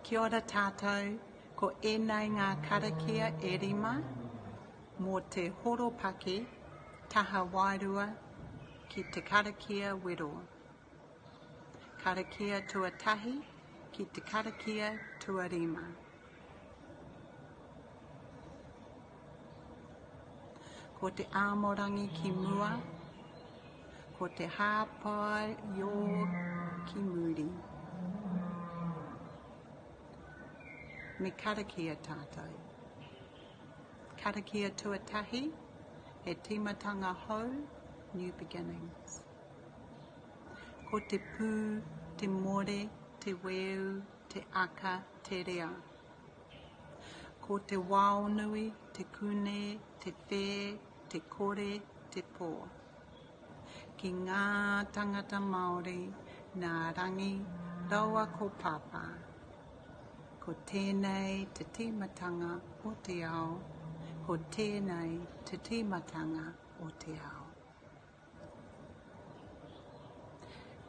Kia ora tātou, ko ēnei ngā karakia e rima, mō te horopaki, Taha WAIRUA, ki te Karakia Wero. Karakia tuatahi, ki te karakia tuarima. Ko te āmorangi ki mua, ko te hāpai yo ki muri. Me karakia tātou. Karakia tuatahi, he timatanga hou, new beginnings. Ko te pū, te more, te weu, te aka, te rea. Ko te wao nui, te kune, te whē, te kore, te pō. Ki ngā tangata Māori, nā rangi, raua ko pāpā. Ko tēnei te timatanga o te ao, ko tēnei te timatanga o te ao.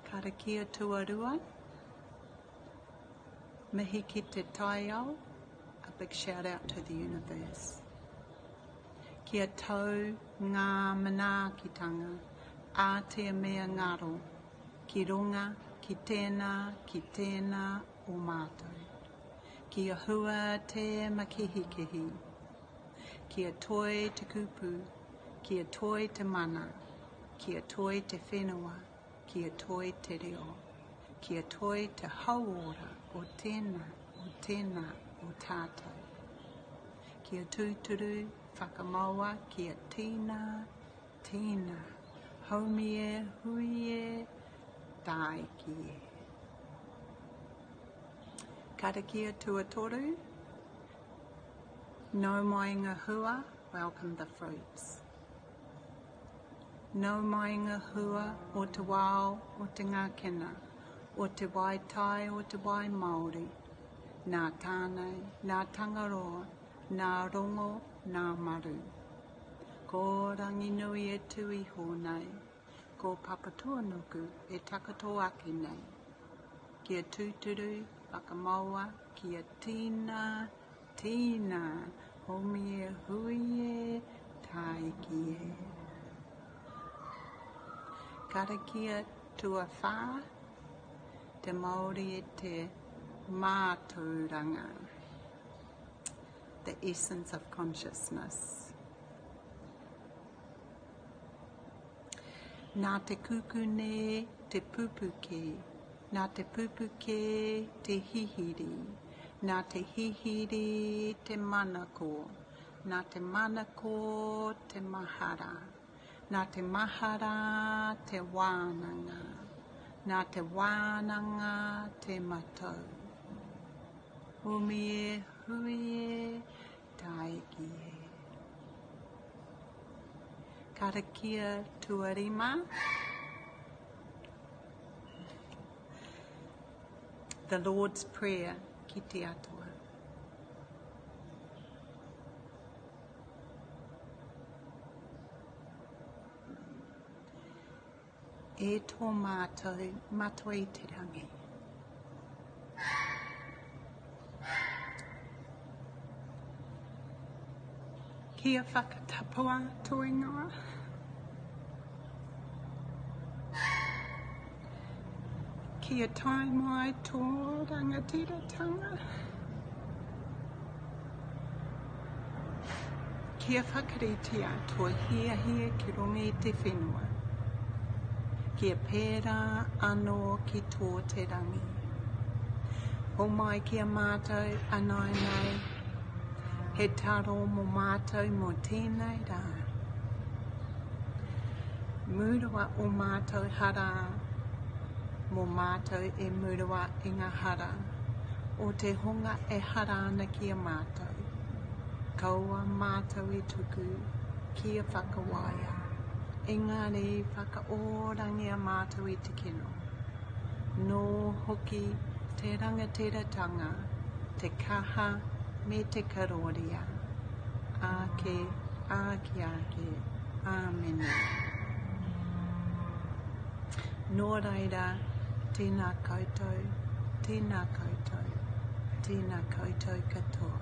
Karakia tuarua, mihi ki te taiao, a big shout out to the universe. Kia tau ngā manaakitanga, a te mea ngaro, ki runga, ki tēnā o mātou. Kia hua te makihikihi, kia toi te kupu, kia toi te mana, kia toi te whenua, kia toi te reo, kia toi te hauora o tēnā o tātou. Kia tūturu, whakamaua, kia tīna, haumie, huie, tāikie. Karakia tuatoru, no mainga hua, welcome the fruits. No mainga hua o te wao, o te ngākena, o te waitai, o te wai Māori, nā tānei, nā tangaroa, nā rongo, nā maru. Ko rangi nui e tui hōnei, ko papatua nuku e takato ake nei. Kia tūturu, whakamaua, kia tīna, homie, huie, tāikie. Karakia tua whā, te Māori e te mātauranga, the essence of consciousness. Nā te kukune, te pupuke, nā te pupuke, te hihiri, nā te hihiri, te manako, nā te manako, te mahara, nā te mahara, te wānanga, nā te wānanga, te matau. Umie, huie, tāikie. Karakia tuarima. The Lord's Prayer, ki te atua. E tō mātou, matua i te rangi. Kia whakatapua toingoa. Kia tai mai tō rangatiratanga. Kia whakaritia tō hia ki rongi i te whenua. Kia pērā anō ki tō te rangi. Ho mai kia mātou anai nei. He taro mō mātou mō tēnei rā. Murua o mātou hara, mō mātou e murua i ngā hara, o te honga e hara ana ki a mātou. Kaua mātou i tuku, kia whakawaia. Engari whakaorangi a mātou i te kino. Nō hoki te rangatiratanga, te kaha, me te karoria, ake, āmene. Nō reira, tēnā koutou, Tēnā koutou katoa.